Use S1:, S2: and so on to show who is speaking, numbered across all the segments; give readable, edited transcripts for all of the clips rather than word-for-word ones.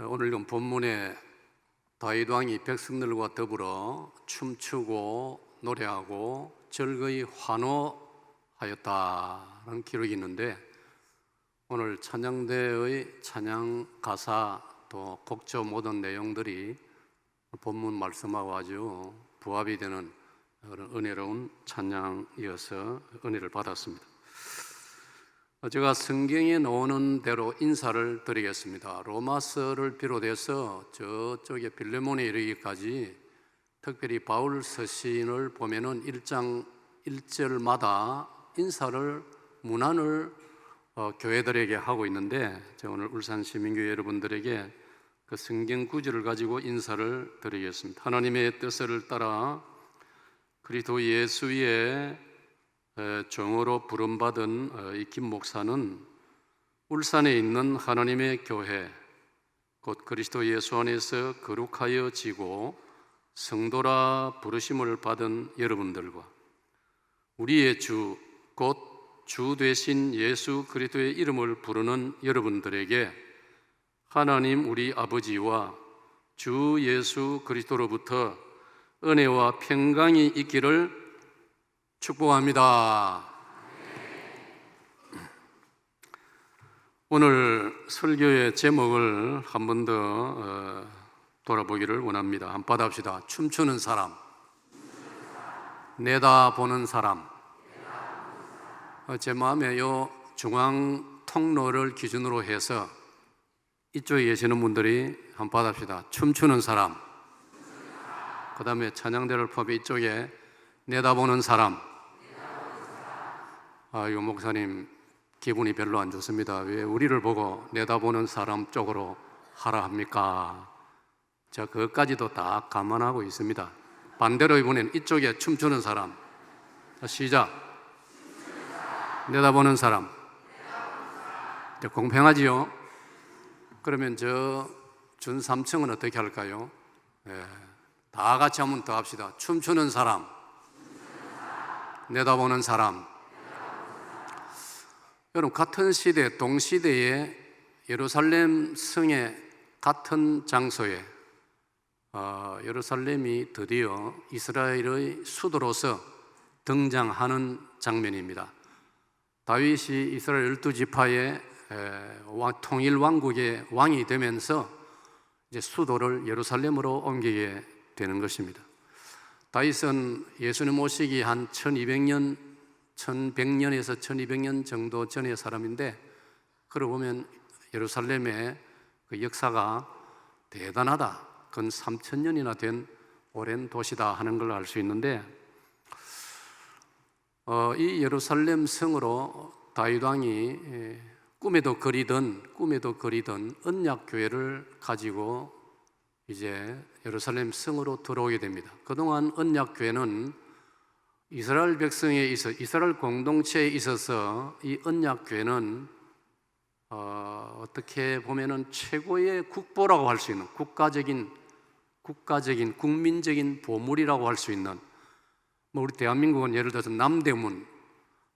S1: 오늘 본문에 다윗 왕이 백성들과 더불어 춤추고 노래하고 즐거이 환호하였다는 기록이 있는데, 오늘 찬양대의 찬양 가사 또 곡조 모든 내용들이 본문 말씀하고 아주 부합이 되는 그런 은혜로운 찬양이어서 은혜를 받았습니다. 제가 성경에 나오는 대로 인사를 드리겠습니다. 로마서를 비롯해서 저쪽에 빌레몬에 이르기까지, 특별히 바울 서신을 보면은 1장 1절마다 인사를 문안을 교회들에게 하고 있는데, 제가 오늘 울산 시민교회 여러분들에게 그 성경 구절을 가지고 인사를 드리겠습니다. 하나님의 뜻을 따라 그리스도 예수의 종으로 부름받은 이 김 목사는 울산에 있는 하나님의 교회, 곧 그리스도 예수 안에서 거룩하여 지고 성도라 부르심을 받은 여러분들과 우리의 주, 곧 주 되신 예수 그리스도의 이름을 부르는 여러분들에게 하나님 우리 아버지와 주 예수 그리스도로부터 은혜와 평강이 있기를 축복합니다. 오늘 설교의 제목을 한 번 더 돌아보기를 원합니다. 한번 받아봅시다. 춤추는 사람, 내다보는 사람. 제 마음에 요 중앙 통로를 기준으로 해서 이쪽에 계시는 분들이 한번 받아봅시다. 춤추는 사람, 그 다음에 찬양대를 포함해 이쪽에 내다보는 사람. 이거 목사님 기분이 별로 안 좋습니다. 왜 우리를 보고 내다보는 사람 쪽으로 하라 합니까? 제가 그것까지도 다 감안하고 있습니다. 반대로 이번엔 이쪽에 춤추는 사람. 시작. 내다보는 사람. 공평하지요? 그러면 저 준 3층은 어떻게 할까요? 다 같이 한번 더 합시다. 춤추는 사람, 내다보는 사람. 여러분, 같은 시대, 동시대에 예루살렘 성의 같은 장소에 예루살렘이 드디어 이스라엘의 수도로서 등장하는 장면입니다. 다윗이 이스라엘 12지파의 통일 왕국의 왕이 되면서 이제 수도를 예루살렘으로 옮기게 되는 것입니다. 다윗은 예수님 오시기 한 1100년에서 1200년 정도 전의 사람인데, 그러고 보면 예루살렘의 그 역사가 대단하다, 근 3000년이나 된 오랜 도시다 하는 걸 알 수 있는데, 이 예루살렘 성으로 다윗 왕이 꿈에도 그리던 언약교회를 가지고 이제 예루살렘 성으로 들어오게 됩니다. 그동안 언약교회는 이스라엘 백성에 있어, 이스라엘 공동체에 있어서 이 언약교회는 어떻게 보면은 최고의 국보라고 할 수 있는 국가적인 국민적인 보물이라고 할 수 있는, 우리 대한민국은 예를 들어서 남대문,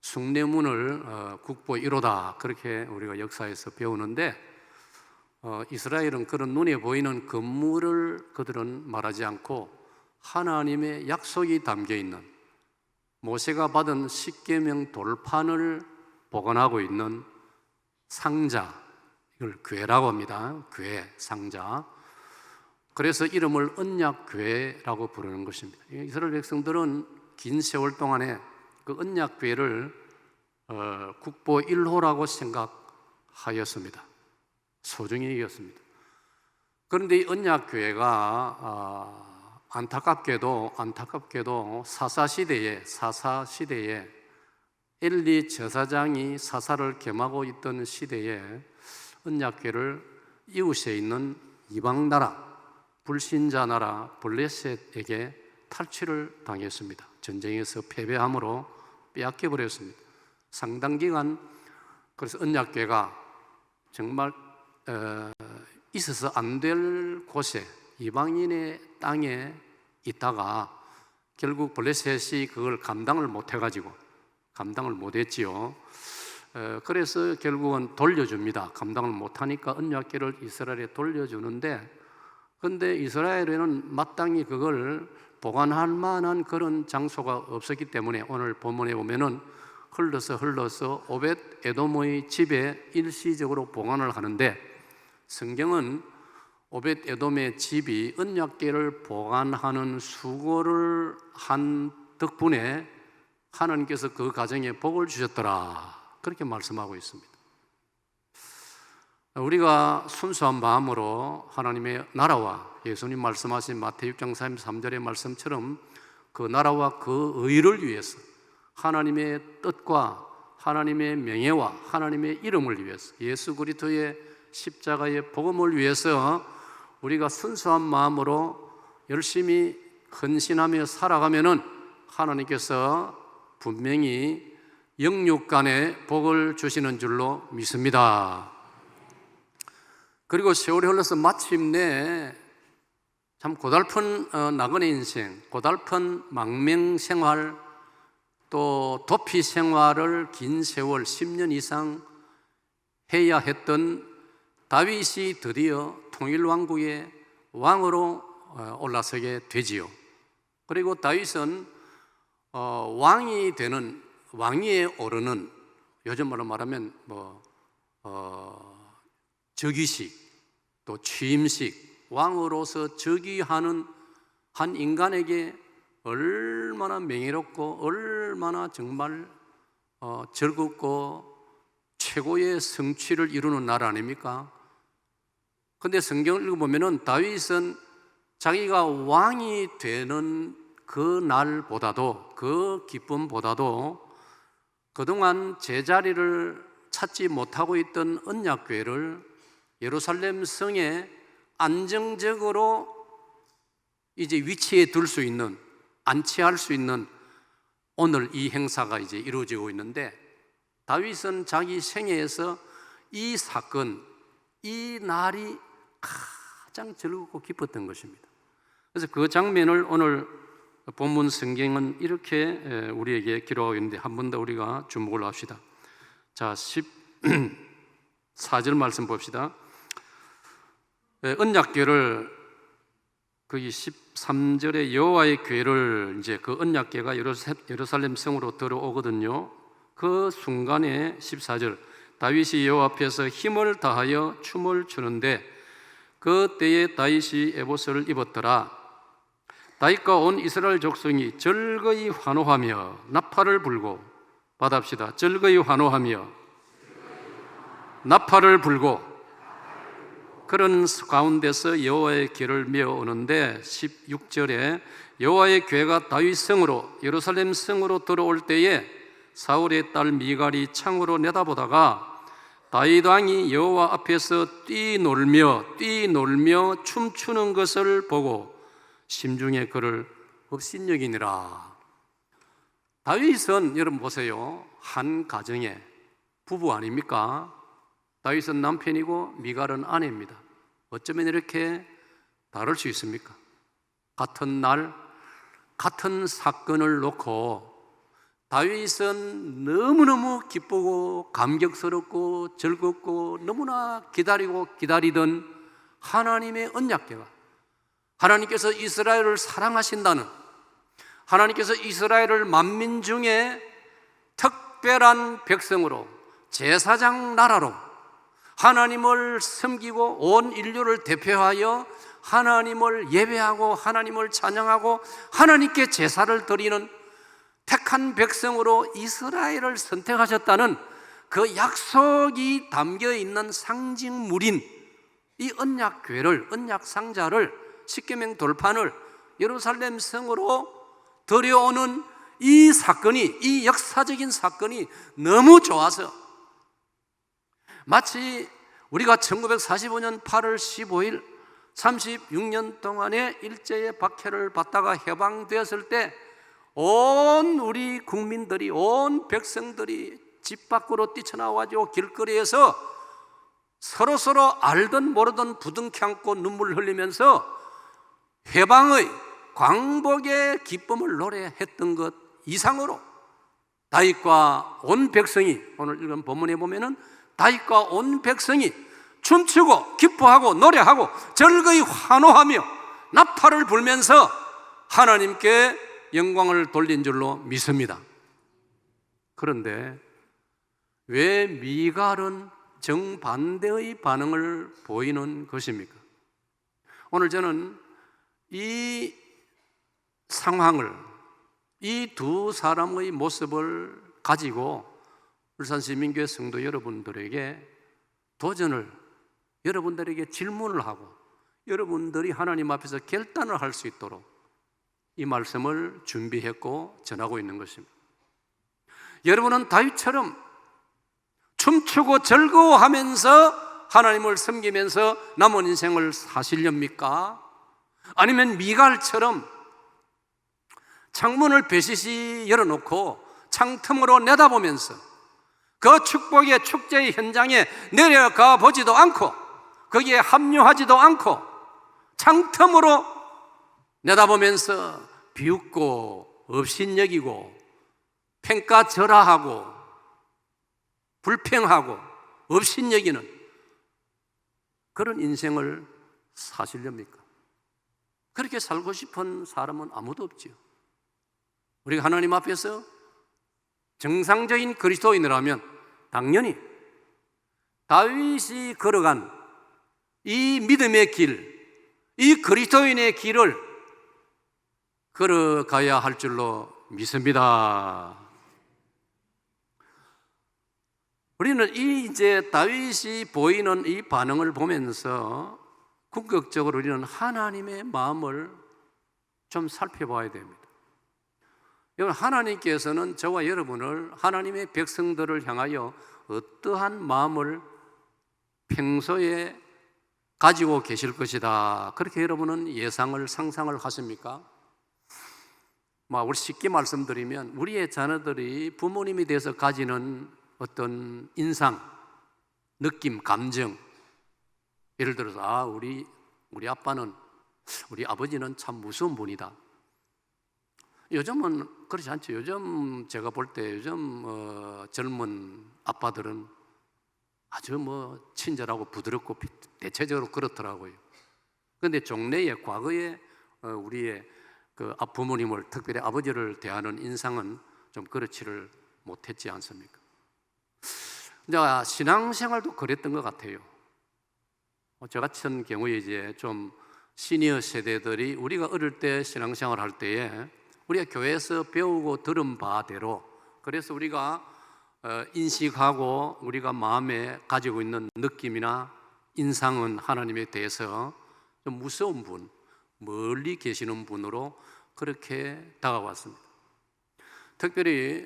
S1: 숭례문을 국보 1호다 그렇게 우리가 역사에서 배우는데, 이스라엘은 그런 눈에 보이는 건물을 그들은 말하지 않고 하나님의 약속이 담겨 있는, 모세가 받은 십계명 돌판을 보관하고 있는 상자, 이걸 교회라고 합니다. 교회, 상자. 그래서 이름을 언약교회라고 부르는 것입니다. 이스라엘 백성들은 긴 세월 동안에 그 언약교회를 국보 1호라고 생각하였습니다. 소중히 여겼습니다. 그런데 이 언약교회가 안타깝게도 사사시대에 엘리 제사장이 사사를 겸하고 있던 시대에 언약궤를 이웃에 있는 이방 나라, 불신자 나라 블레셋에게 탈취를 당했습니다. 전쟁에서 패배함으로 빼앗겨 버렸습니다. 상당 기간 그래서 언약궤가 정말 있어서 안 될 곳에, 이방인의 땅에 있다가 결국 블레셋이 그걸 감당을 못했지요. 그래서 결국은 돌려줍니다. 감당을 못하니까 언약궤를 이스라엘에 돌려주는데, 그런데 이스라엘에는 마땅히 그걸 보관할 만한 그런 장소가 없었기 때문에 오늘 본문에 보면은 흘러서 오벳 에돔의 집에 일시적으로 보관을 하는데, 성경은 오벳 에돔의 집이 언약궤를 보관하는 수고를 한 덕분에 하나님께서 그 가정에 복을 주셨더라, 그렇게 말씀하고 있습니다. 우리가 순수한 마음으로 하나님의 나라와 예수님 말씀하신 마태복음 6장 33절의 말씀처럼 그 나라와 그 의를 위해서, 하나님의 뜻과 하나님의 명예와 하나님의 이름을 위해서, 예수 그리스도의 십자가의 복음을 위해서 우리가 순수한 마음으로 열심히 헌신하며 살아가면은 하나님께서 분명히 영육간에 복을 주시는 줄로 믿습니다. 그리고 세월이 흘러서 마침내 참 고달픈 나그네 인생, 고달픈 망명 생활, 또 도피 생활을 긴 세월 10년 이상 해야 했던 다윗이 드디어 통일왕국의 왕으로 올라서게 되지요. 그리고 다윗은 왕이 되는, 왕위에 오르는, 요즘 말로 말하면 즉위식, 또 취임식, 왕으로서 즉위하는 한 인간에게 얼마나 명예롭고 얼마나 정말 즐겁고 최고의 성취를 이루는 나라 아닙니까? 그런데 성경을 읽어보면 다윗은 자기가 왕이 되는 그 날보다도, 그 기쁨보다도 그동안 제자리를 찾지 못하고 있던 언약궤를 예루살렘 성에 안정적으로 이제 위치에 둘 수 있는, 안치할 수 있는 오늘 이 행사가 이제 이루어지고 있는데, 다윗은 자기 생애에서 이 사건, 이 날이 가장 즐겁고 기뻤던 것입니다. 그래서 그 장면을 오늘 본문 성경은 이렇게 우리에게 기록하고 있는데, 한 번 더 우리가 주목을 합시다. 자, 14절 말씀 봅시다. 언약궤를, 거기 13절에 여호와의 궤를, 이제 그 언약궤가 예루살렘 성으로 들어오거든요. 그 순간에 14절, 다윗이 여호와 앞에서 힘을 다하여 춤을 추는데 그 때에 다윗이 에봇을 입었더라. 다윗과 온 이스라엘 족속이 즐거이 환호하며 나팔을 불고, 받합시다. 즐거이 환호하며 나팔을 불고, 그런 가운데서 여호와의 궤를 메어오는데 16절에 여호와의 궤가 다윗 성으로, 예루살렘 성으로 들어올 때에 사울의 딸 미갈이 창으로 내다보다가 다윗 왕이 여호와 앞에서 뛰놀며 춤추는 것을 보고 심중에 그를 업신여기니라. 다윗은, 여러분 보세요, 한 가정의 부부 아닙니까? 다윗은 남편이고 미갈은 아내입니다. 어쩌면 이렇게 다를 수 있습니까? 같은 날, 같은 사건을 놓고 다윗은 너무너무 기쁘고 감격스럽고 즐겁고 너무나 기다리던 하나님의 언약궤가, 하나님께서 이스라엘을 사랑하신다는, 하나님께서 이스라엘을 만민 중에 특별한 백성으로, 제사장 나라로 하나님을 섬기고 온 인류를 대표하여 하나님을 예배하고 하나님을 찬양하고 하나님께 제사를 드리는 택한 백성으로 이스라엘을 선택하셨다는 그 약속이 담겨있는 상징물인 이 언약궤를, 언약상자를, 십계명 돌판을 예루살렘 성으로 들여오는 이 사건이, 이 역사적인 사건이 너무 좋아서 마치 우리가 1945년 8월 15일 36년 동안의 일제의 박해를 받다가 해방되었을 때 온 우리 국민들이, 온 백성들이 집 밖으로 뛰쳐나와가지고 길거리에서 서로 알든 모르든 부둥켜 안고 눈물을 흘리면서 해방의, 광복의 기쁨을 노래했던 것 이상으로 다윗과 온 백성이, 오늘 읽은 본문에 보면은 다윗과 온 백성이 춤추고 기뻐하고 노래하고 즐거이 환호하며 나팔을 불면서 하나님께 영광을 돌린 줄로 믿습니다. 그런데 왜 미갈은 정반대의 반응을 보이는 것입니까? 오늘 저는 이 상황을, 이 두 사람의 모습을 가지고 울산시민교회 성도 여러분들에게 도전을, 여러분들에게 질문을 하고 여러분들이 하나님 앞에서 결단을 할 수 있도록 이 말씀을 준비했고 전하고 있는 것입니다. 여러분은 다윗처럼 춤추고 즐거워하면서 하나님을 섬기면서 남은 인생을 사시렵니까? 아니면 미갈처럼 창문을 배시시 열어놓고 창틈으로 내다보면서 그 축복의 축제의 현장에 내려가 보지도 않고 거기에 합류하지도 않고 창틈으로 내다보면서 비웃고 업신여기고 평가절하하고 불평하고 업신여기는 그런 인생을 사시렵니까? 그렇게 살고 싶은 사람은 아무도 없지요. 우리가 하나님 앞에서 정상적인 그리스도인이라면 당연히 다윗이 걸어간 이 믿음의 길, 이 그리스도인의 길을 걸어가야 할 줄로 믿습니다. 우리는 이제 다윗이 보이는 이 반응을 보면서 궁극적으로 우리는 하나님의 마음을 좀 살펴봐야 됩니다. 여러분, 하나님께서는 저와 여러분을, 하나님의 백성들을 향하여 어떠한 마음을 평소에 가지고 계실 것이다, 그렇게 여러분은 예상을, 상상을 하십니까? 우리 쉽게 말씀드리면 우리의 자녀들이 부모님에 대해서 가지는 어떤 인상, 느낌, 감정, 예를 들어서 우리 아빠는, 우리 아버지는 참 무서운 분이다. 요즘은 그렇지 않죠. 요즘 제가 볼 때 요즘 젊은 아빠들은 아주 친절하고 부드럽고 대체적으로 그렇더라고요. 그런데 종래에, 과거에 우리의 그 부모님을, 특별히 아버지를 대하는 인상은 좀 그렇지를 못했지 않습니까? 이제 신앙생활도 그랬던 것 같아요. 저 같은 경우에 이제 좀 시니어 세대들이 우리가 어릴 때 신앙생활 할 때에 우리가 교회에서 배우고 들은 바대로, 그래서 우리가 인식하고 우리가 마음에 가지고 있는 느낌이나 인상은 하나님에 대해서 좀 무서운 분, 멀리 계시는 분으로 그렇게 다가왔습니다. 특별히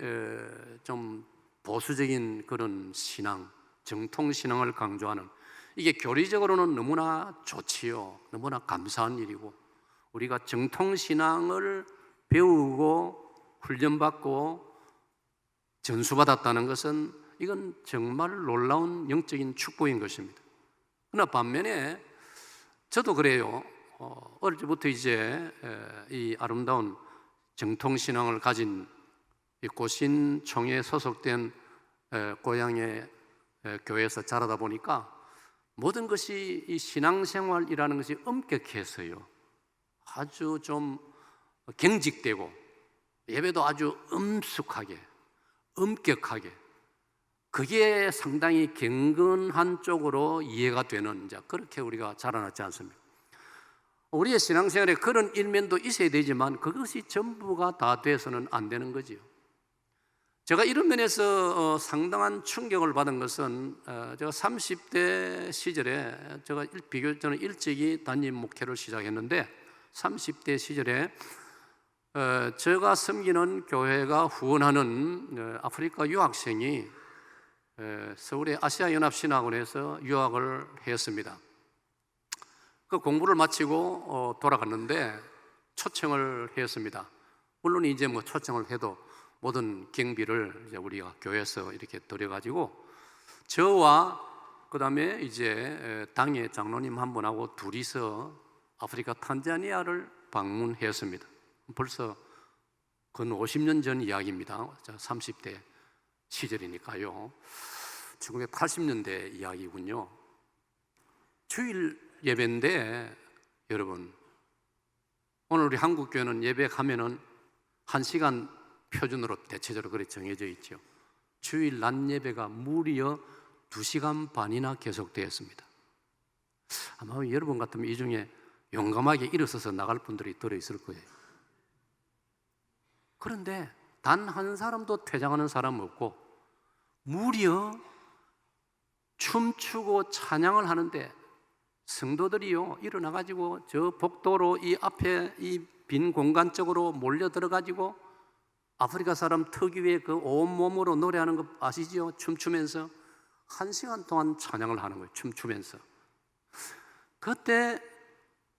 S1: 좀 보수적인 그런 신앙, 정통신앙을 강조하는, 이게 교리적으로는 너무나 좋지요. 너무나 감사한 일이고, 우리가 정통신앙을 배우고 훈련받고 전수받았다는 것은 이건 정말 놀라운 영적인 축복인 것입니다. 그러나 반면에 저도 그래요. 어릴 때부터 이제 이 아름다운 정통신앙을 가진 이 고신총회에 소속된 고향의 교회에서 자라다 보니까 모든 것이 이 신앙생활이라는 것이 엄격해서요, 아주 좀 경직되고 예배도 아주 엄숙하게, 엄격하게, 그게 상당히 경건한 쪽으로 이해가 되는, 이제 그렇게 우리가 자라났지 않습니까? 우리의 신앙생활에 그런 일면도 있어야 되지만 그것이 전부가 다 돼서는 안 되는 거지요. 제가 이런 면에서 상당한 충격을 받은 것은 제가 30대 시절에, 비교적 저는 일찍이 담임 목회를 시작했는데 30대 시절에 제가 섬기는 교회가 후원하는 아프리카 유학생이 서울의 아시아연합신학원에서 유학을 했습니다. 그 공부를 마치고 돌아갔는데 초청을 했습니다. 물론 이제 초청을 해도 모든 경비를 이제 우리가 교회에서 이렇게 들여가지고 저와 그 다음에 이제 당의 장로님 한 분하고 둘이서 아프리카 탄자니아를 방문했습니다. 벌써 근 50년 전 이야기입니다. 30대 시절이니까요. 1980년대 이야기군요. 주일 예배인데 여러분, 오늘 우리 한국교회는 예배 가면은 1시간 표준으로 대체적으로 그렇게 정해져 있죠. 주일 낮 예배가 무려 2시간 반이나 계속되었습니다. 아마 여러분 같으면 이 중에 용감하게 일어서서 나갈 분들이 들어있을 거예요. 그런데 단 한 사람도 퇴장하는 사람 없고 무려 춤추고 찬양을 하는데 성도들이요 일어나가지고 저 복도로 이 앞에 이 빈 공간 쪽으로 몰려 들어가지고 아프리카 사람 특유의 그 온몸으로 노래하는 거 아시죠? 춤추면서 1시간 동안 찬양을 하는 거예요. 춤추면서. 그때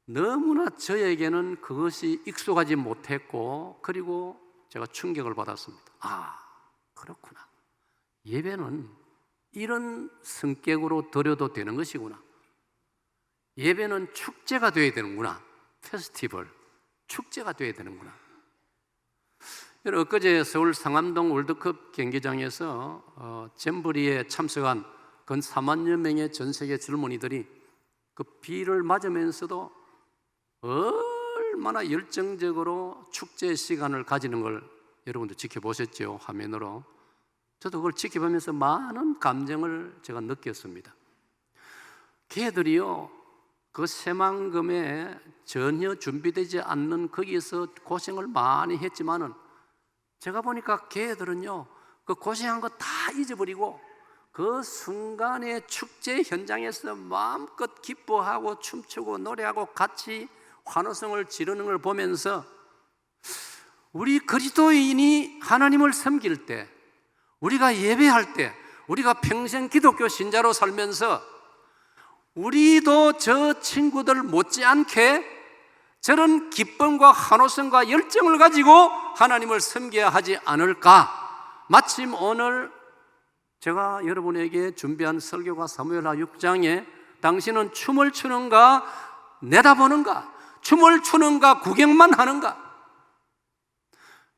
S1: 너무나 저에게는 그것이 익숙하지 못했고, 그리고 제가 충격을 받았습니다. 아, 그렇구나. 예배는 이런 성격으로 드려도 되는 것이구나. 예배는 축제가 되어야 되는구나. 페스티벌, 축제가 되어야 되는구나. 엊그제 서울 상암동 월드컵 경기장에서 잼버리에 참석한 근 4만여 명의 전 세계 젊은이들이 그 비를 맞으면서도 얼마나 열정적으로 축제 시간을 가지는 걸 여러분도 지켜보셨죠, 화면으로. 저도 그걸 지켜보면서 많은 감정을 제가 느꼈습니다. 걔들이요, 그 새만금에 전혀 준비되지 않는 거기에서 고생을 많이 했지만은 제가 보니까 걔들은요, 그 고생한 거 다 잊어버리고 그 순간의 축제 현장에서 마음껏 기뻐하고 춤추고 노래하고 같이 환호성을 지르는 걸 보면서 우리 그리스도인이 하나님을 섬길 때, 우리가 예배할 때, 우리가 평생 기독교 신자로 살면서 우리도 저 친구들 못지않게 저런 기쁨과 환호성과 열정을 가지고 하나님을 섬겨야 하지 않을까. 마침 오늘 제가 여러분에게 준비한 설교가 사무엘하 6장에 당신은 춤을 추는가 내다보는가, 춤을 추는가 구경만 하는가.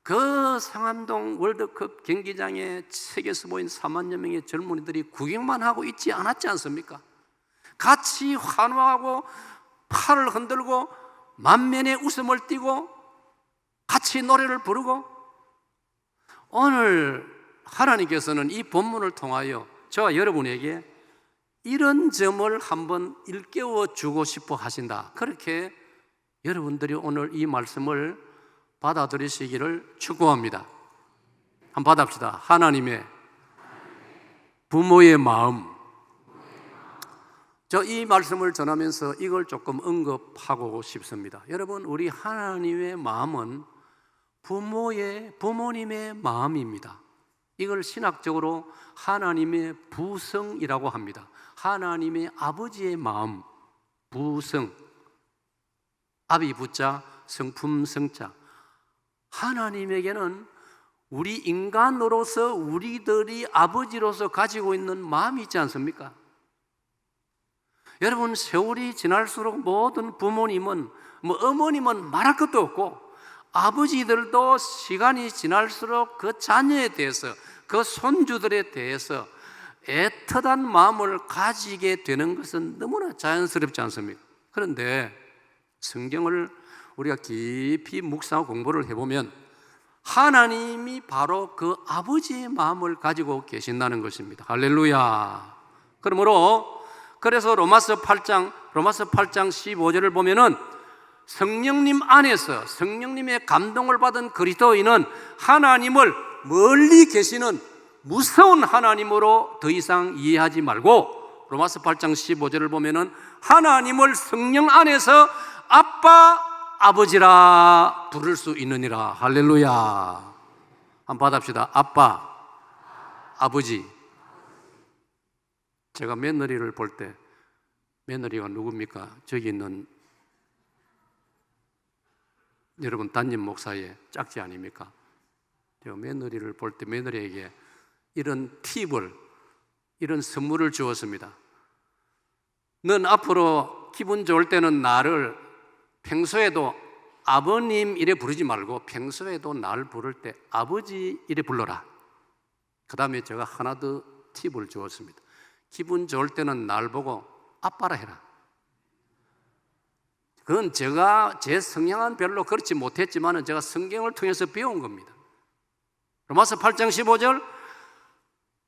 S1: 그 상암동 월드컵 경기장에 세계에서 모인 4만여 명의 젊은이들이 구경만 하고 있지 않았지 않습니까? 같이 환호하고 팔을 흔들고 만면에 웃음을 띠고 같이 노래를 부르고, 오늘 하나님께서는 이 본문을 통하여 저와 여러분에게 이런 점을 한번 일깨워 주고 싶어 하신다. 그렇게 여러분들이 오늘 이 말씀을 받아들이시기를 축복합니다. 한번 받아봅시다. 하나님의 부모의 마음. 저 이 말씀을 전하면서 이걸 조금 언급하고 싶습니다. 여러분, 우리 하나님의 마음은 부모님의 마음입니다. 이걸 신학적으로 하나님의 부성이라고 합니다. 하나님의 아버지의 마음, 부성. 아비 부자, 성품 성자. 하나님에게는 우리 인간으로서 우리들이 아버지로서 가지고 있는 마음이 있지 않습니까? 여러분, 세월이 지날수록 모든 부모님은, 어머님은 말할 것도 없고 아버지들도 시간이 지날수록 그 자녀에 대해서, 그 손주들에 대해서 애틋한 마음을 가지게 되는 것은 너무나 자연스럽지 않습니까? 그런데 성경을 우리가 깊이 묵상 공부를 해보면 하나님이 바로 그 아버지의 마음을 가지고 계신다는 것입니다. 할렐루야. 그러므로 그래서 로마서 8장 15절을 보면은 성령님 안에서 성령님의 감동을 받은 그리스도인은 하나님을 멀리 계시는 무서운 하나님으로 더 이상 이해하지 말고, 로마서 8장 15절을 보면은 하나님을 성령 안에서 아빠, 아버지라 부를 수 있느니라. 할렐루야. 한번 받읍시다. 아빠, 아버지. 제가 며느리를 볼 때, 며느리가 누굽니까? 저기 있는 여러분 담임 목사의 짝지 아닙니까? 제가 며느리를 볼 때 며느리에게 이런 팁을, 이런 선물을 주었습니다. 넌 앞으로 기분 좋을 때는 나를 평소에도 아버님 이래 부르지 말고 평소에도 날 부를 때 아버지 이래 불러라. 그 다음에 제가 하나 더 팁을 주었습니다. 기분 좋을 때는 날 보고 아빠라 해라. 그건 제가 제 성향은 별로 그렇지 못했지만 제가 성경을 통해서 배운 겁니다. 로마서 8장 15절,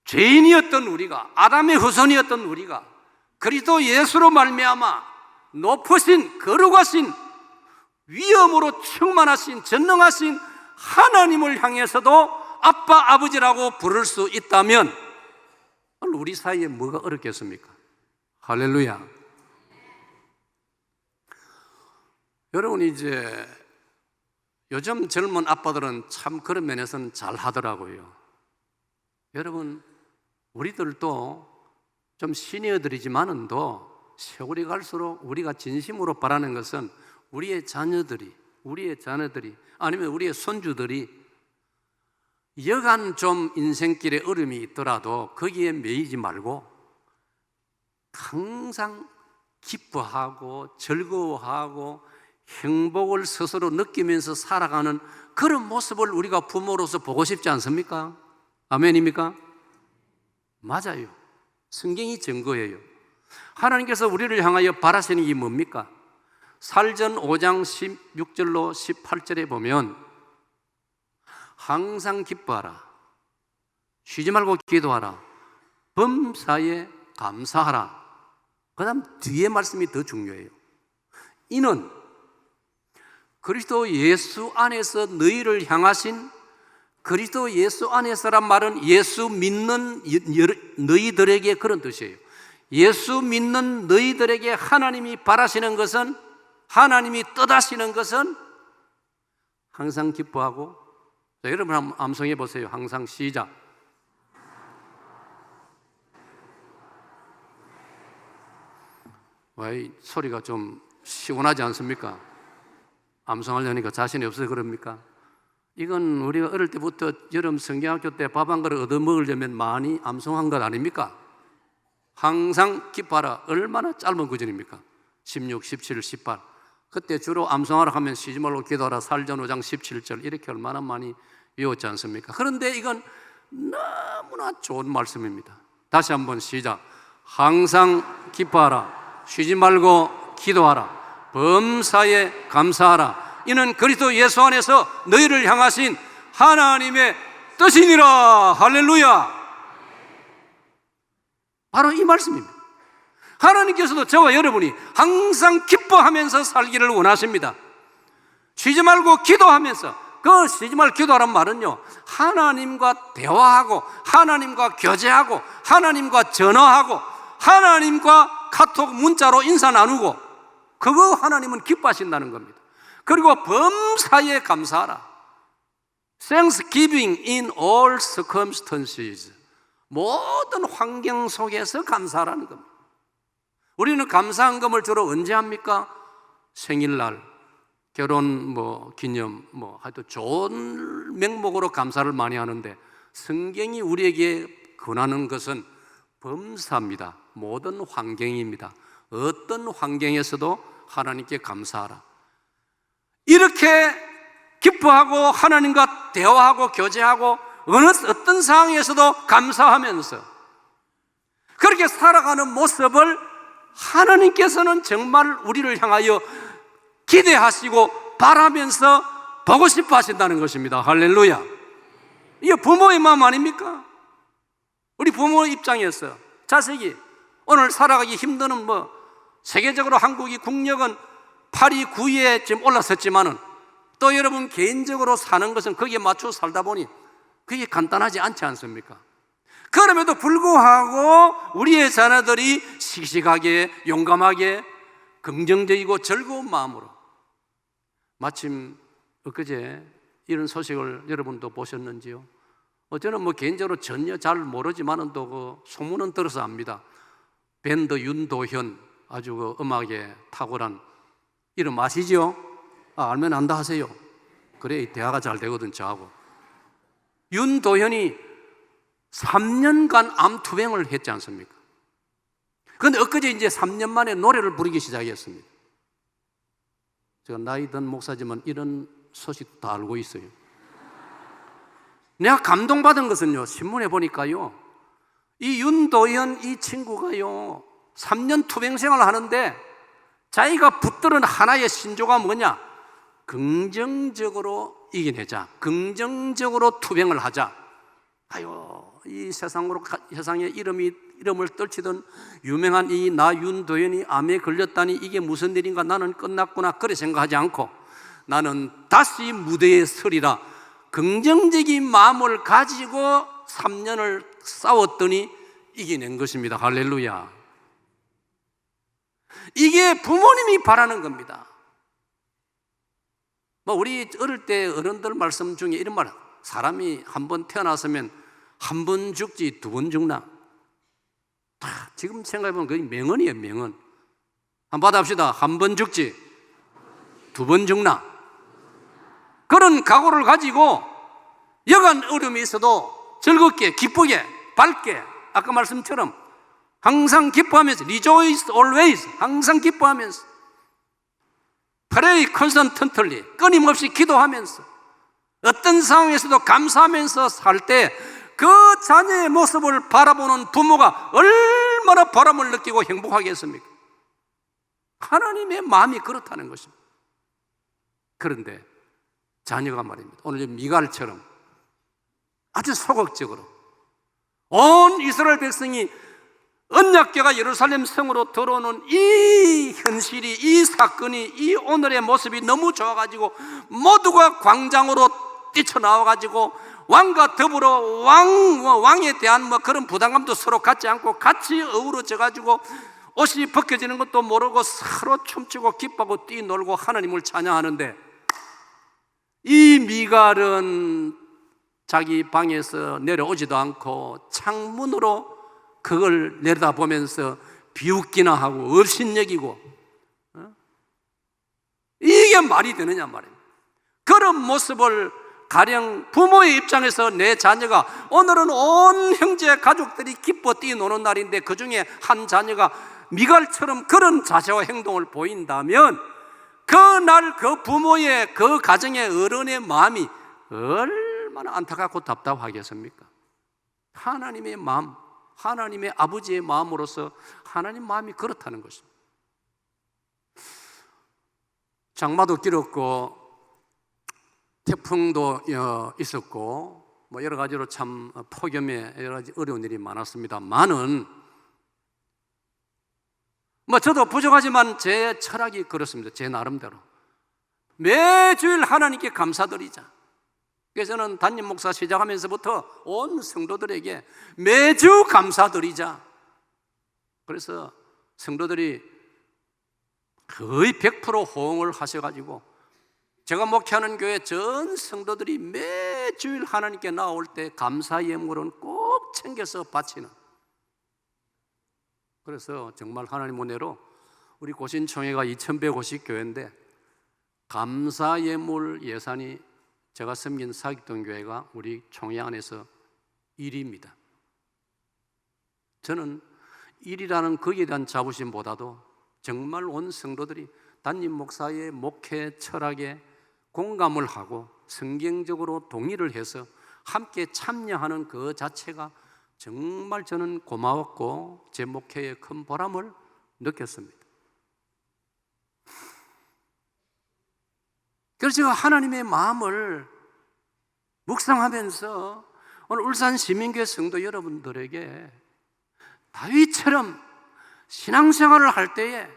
S1: 죄인이었던 우리가, 아담의 후손이었던 우리가 그리스도 예수로 말미암아 높으신 거룩하신 위엄으로 충만하신 전능하신 하나님을 향해서도 아빠 아버지라고 부를 수 있다면 우리 사이에 뭐가 어렵겠습니까? 할렐루야. 여러분, 이제 요즘 젊은 아빠들은 참 그런 면에서는 잘 하더라고요. 여러분, 우리들도 좀 시니어들이지만은도 세월이 갈수록 우리가 진심으로 바라는 것은 우리의 자녀들이 아니면 우리의 손주들이 여간 좀 인생길에 어려움이 있더라도 거기에 매이지 말고 항상 기뻐하고 즐거워하고 행복을 스스로 느끼면서 살아가는 그런 모습을 우리가 부모로서 보고 싶지 않습니까? 아멘입니까? 맞아요. 성경이 증거예요. 하나님께서 우리를 향하여 바라시는 게 뭡니까? 살전 5장 16절로 18절에 보면 항상 기뻐하라, 쉬지 말고 기도하라, 범사에 감사하라. 그 다음 뒤에 말씀이 더 중요해요. 이는 그리스도 예수 안에서 너희를 향하신, 그리스도 예수 안에서란 말은 예수 믿는 너희들에게 그런 뜻이에요. 예수 믿는 너희들에게 하나님이 바라시는 것은, 하나님이 뜻하시는 것은 항상 기뻐하고, 자, 여러분 한번 암송해 보세요. 항상 시작. 왜 소리가 좀 시원하지 않습니까? 암송하려니까 자신이 없어서 그럽니까? 이건 우리가 어릴 때부터 여름 성경학교 때 밥 한 그릇 얻어먹으려면 많이 암송한 것 아닙니까? 항상 기뻐하라. 얼마나 짧은 구절입니까? 16, 17, 18. 그때 주로 암송하라 하면 쉬지 말고 기도하라, 살전 5장 17절 이렇게 얼마나 많이 외웠지 않습니까? 그런데 이건 너무나 좋은 말씀입니다. 다시 한번 시작. 항상 기뻐하라, 쉬지 말고 기도하라, 범사에 감사하라. 이는 그리스도 예수 안에서 너희를 향하신 하나님의 뜻이니라. 할렐루야. 바로 이 말씀입니다. 하나님께서도 저와 여러분이 항상 기뻐하면서 살기를 원하십니다. 쉬지 말고 기도하면서, 그 쉬지 말고 기도하란 말은요, 하나님과 대화하고 하나님과 교제하고 하나님과 전화하고 하나님과 카톡 문자로 인사 나누고, 그거 하나님은 기뻐하신다는 겁니다. 그리고 범사에 감사하라. Thanksgiving in all circumstances. 모든 환경 속에서 감사하라는 겁니다. 우리는 감사한금을 주로 언제 합니까? 생일날, 결혼 기념 하여튼 좋은 명목으로 감사를 많이 하는데, 성경이 우리에게 권하는 것은 범사입니다. 모든 환경입니다. 어떤 환경에서도 하나님께 감사하라. 이렇게 기뻐하고 하나님과 대화하고 교제하고 어떤 상황에서도 감사하면서 그렇게 살아가는 모습을 하나님께서는 정말 우리를 향하여 기대하시고 바라면서 보고 싶어 하신다는 것입니다. 할렐루야. 이게 부모의 마음 아닙니까? 우리 부모 입장에서 자식이 오늘 살아가기 힘든 세계적으로 한국이 국력은 8위, 9위에 지금 올라섰지만은 또 여러분 개인적으로 사는 것은 거기에 맞춰 살다 보니 그게 간단하지 않지 않습니까? 그럼에도 불구하고 우리의 자녀들이 씩씩하게, 용감하게, 긍정적이고 즐거운 마음으로, 마침 엊그제 이런 소식을 여러분도 보셨는지요? 저는 개인적으로 전혀 잘 모르지만은 또 소문은 들어서 압니다. 밴드 윤도현, 아주 음악에 탁월한 이름 아시죠? 알면 안다 하세요. 그래 대화가 잘 되거든 저하고. 윤도현이 3년간 암투병을 했지 않습니까? 그런데 엊그제 이제 3년 만에 노래를 부르기 시작했습니다. 제가 나이 든 목사지만 이런 소식도 다 알고 있어요. 내가 감동받은 것은요, 신문에 보니까요, 이 윤도현 이 친구가요 3년 투병 생활을 하는데 자기가 붙들은 하나의 신조가 뭐냐? 긍정적으로 이겨내자, 긍정적으로 투병을 하자. 아유, 이 세상에 이름을 떨치던 유명한 이 나 윤도현이 암에 걸렸다니 이게 무슨 일인가, 나는 끝났구나 그래 생각하지 않고 나는 다시 무대에 서리라 긍정적인 마음을 가지고 3년을 싸웠더니 이겨낸 것입니다. 할렐루야. 이게 부모님이 바라는 겁니다. 우리 어릴 때 어른들 말씀 중에 이런 말, 사람이 한 번 태어났으면 한 번 죽지 두 번 죽나? 지금 생각해보면 그게 명언이에요, 명언. 한번 받아봅시다. 한 번 죽지 두 번 죽나? 그런 각오를 가지고 여간 어려움이 있어도 즐겁게, 기쁘게, 밝게, 아까 말씀처럼 항상 기뻐하면서, rejoice always, 항상 기뻐하면서, pray constantly, 끊임없이 기도하면서, 어떤 상황에서도 감사하면서 살 때 그 자녀의 모습을 바라보는 부모가 얼마나 보람을 느끼고 행복하겠습니까? 하나님의 마음이 그렇다는 것입니다. 그런데 자녀가 말입니다, 오늘 미갈처럼 아주 소극적으로 온 이스라엘 백성이 언약궤가 예루살렘 성으로 들어오는 이 현실이, 이 사건이, 이 오늘의 모습이 너무 좋아가지고 모두가 광장으로 뛰쳐나와가지고 왕과 더불어 왕에 대한 그런 부담감도 서로 갖지 않고 같이 어우러져가지고 옷이 벗겨지는 것도 모르고 서로 춤추고 기뻐하고 뛰놀고 하나님을 찬양하는데, 이 미갈은 자기 방에서 내려오지도 않고 창문으로 그걸 내려다보면서 비웃기나 하고 업신여기고, 이게 말이 되느냐 말입니다. 그런 모습을 가령 부모의 입장에서 내 자녀가, 오늘은 온 형제 가족들이 기뻐 뛰노는 날인데 그 중에 한 자녀가 미갈처럼 그런 자세와 행동을 보인다면 그날 그 부모의, 그 가정의 어른의 마음이 얼마나 안타깝고 답답하겠습니까? 하나님의 마음, 하나님의 아버지의 마음으로서 하나님 마음이 그렇다는 것입니다. 장마도 길었고 태풍도 있었고 여러 가지로 참 폭염에 여러 가지 어려운 일이 많았습니다만은 저도 부족하지만 제 철학이 그렇습니다. 제 나름대로 매주일 하나님께 감사드리자. 그래서 저는 담임 목사 시작하면서부터 온 성도들에게 매주 감사드리자. 그래서 성도들이 거의 100% 호응을 하셔가지고 제가 목회하는 교회 전 성도들이 매주일 하나님께 나올 때 감사 예물은 꼭 챙겨서 바치는, 그래서 정말 하나님 은혜로 우리 고신총회가 2150교회인데 감사 예물 예산이 제가 섬긴 사직동 교회가 우리 총회 안에서 1위입니다. 저는 1위라는 거기에 대한 자부심보다도 정말 온 성도들이 담임 목사의 목회 철학에 공감을 하고 성경적으로 동의를 해서 함께 참여하는 그 자체가 정말 저는 고마웠고 제 목회에 큰 보람을 느꼈습니다. 그래서 제가 하나님의 마음을 묵상하면서 오늘 울산 시민교회 성도 여러분들에게 다윗처럼 신앙생활을 할 때에,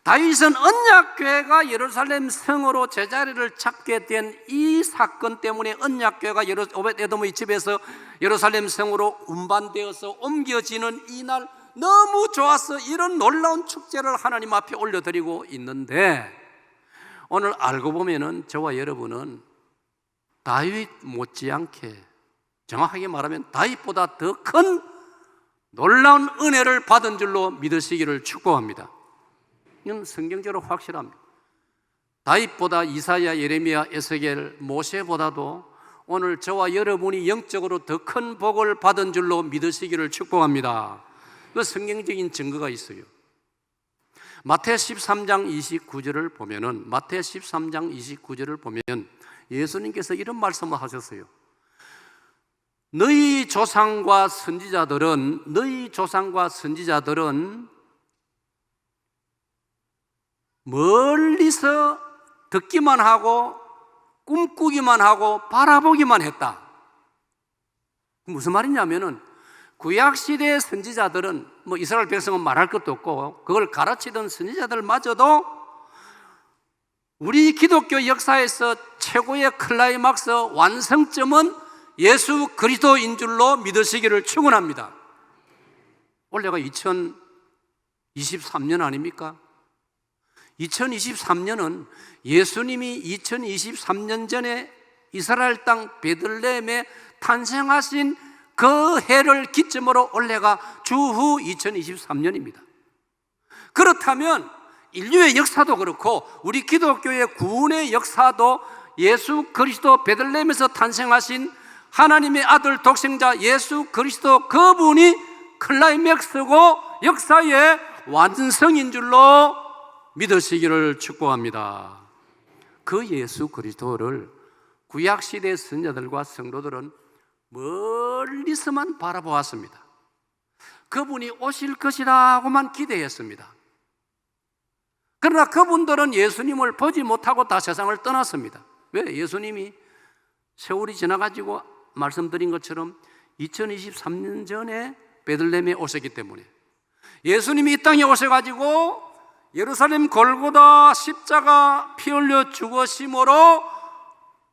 S1: 다윗은 언약궤가 예루살렘 성으로 제자리를 잡게 된 이 사건 때문에 언약궤가 오벳에돔의 집에서 예루살렘 성으로 운반되어서 옮겨지는 이날 너무 좋아서 이런 놀라운 축제를 하나님 앞에 올려드리고 있는데, 오늘 알고 보면은 저와 여러분은 다윗 못지않게, 정확하게 말하면 다윗보다 더 큰 놀라운 은혜를 받은 줄로 믿으시기를 축복합니다. 이건 성경적으로 확실합니다. 다윗보다 이사야, 예레미야, 에스겔, 모세보다도 오늘 저와 여러분이 영적으로 더 큰 복을 받은 줄로 믿으시기를 축복합니다. 그 성경적인 증거가 있어요. 마태 13장 29절을 보면은 마태 13장 29절을 보면 예수님께서 이런 말씀을 하셨어요. 너희 조상과 선지자들은 멀리서 듣기만 하고 꿈꾸기만 하고 바라보기만 했다. 무슨 말이냐면은 구약시대의 선지자들은 이스라엘 백성은 말할 것도 없고 그걸 가르치던 선지자들마저도 우리 기독교 역사에서 최고의 클라이막스 완성점은 예수 그리스도인 줄로 믿으시기를 축원합니다. 올해가 2023년 아닙니까? 2023년은 예수님이 2023년 전에 이스라엘 땅 베들레헴에 탄생하신 그 해를 기점으로 올해가 주후 2023년입니다. 그렇다면 인류의 역사도 그렇고 우리 기독교의 구원의 역사도 예수 그리스도 베들레헴에서 탄생하신 하나님의 아들 독생자 예수 그리스도 그분이 클라이맥스고 역사의 완성인 줄로 믿으시기를 축복합니다. 그 예수 그리스도를 구약시대 선자들과 성도들은 멀리서만 바라보았습니다. 그분이 오실 것이라고만 기대했습니다. 그러나 그분들은 예수님을 보지 못하고 다 세상을 떠났습니다. 왜? 예수님이 세월이 지나가지고 말씀드린 것처럼 2023년 전에 베들레헴에 오셨기 때문에 예수님이 이 땅에 오셔가지고 예루살렘 골고다 십자가 피 흘려 죽으심으로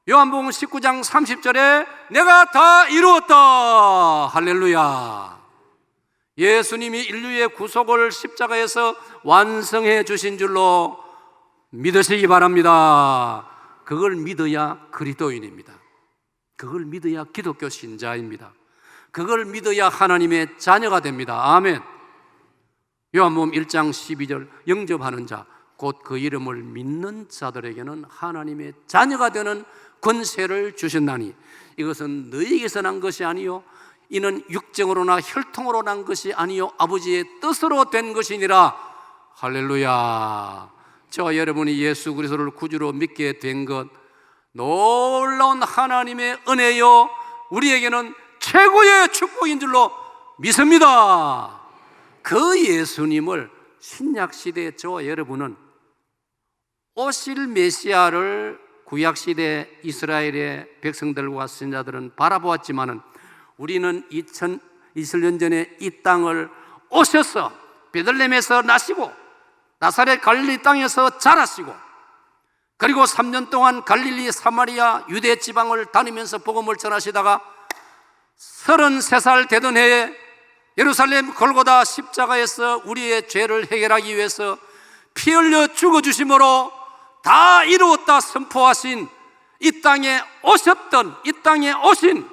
S1: 요한복음 19장 30절에 내가 다 이루었다 할렐루야. 예수님이 인류의 구속을 십자가에서 완성해 주신 줄로 믿으시기 바랍니다. 그걸 믿어야 그리스도인입니다. 그걸 믿어야 기독교 신자입니다. 그걸 믿어야 하나님의 자녀가 됩니다. 아멘. 요한복음 1장 12절 영접하는 자 곧 그 이름을 믿는 자들에게는 하나님의 자녀가 되는 권세를 주셨나니 이것은 너희에게서 난 것이 아니요 이는 육정으로나 혈통으로 난 것이 아니요 아버지의 뜻으로 된 것이니라. 할렐루야. 저와 여러분이 예수 그리스도를 구주로 믿게 된 것 놀라운 하나님의 은혜요 우리에게는 최고의 축복인 줄로 믿습니다. 그 예수님을 신약시대의 저와 여러분은 오실 메시아를 구약시대 이스라엘의 백성들과 선자들은 바라보았지만은 우리는 2020년 전에 이 땅을 오셔서 베들레헴에서 나시고 나사렛 갈릴리 땅에서 자라시고 그리고 3년 동안 갈릴리 사마리아 유대 지방을 다니면서 복음을 전하시다가 33살 되던 해에 예루살렘 골고다 십자가에서 우리의 죄를 해결하기 위해서 피 흘려 죽어주심으로 다 이루었다 선포하신 이 땅에 오셨던 이 땅에 오신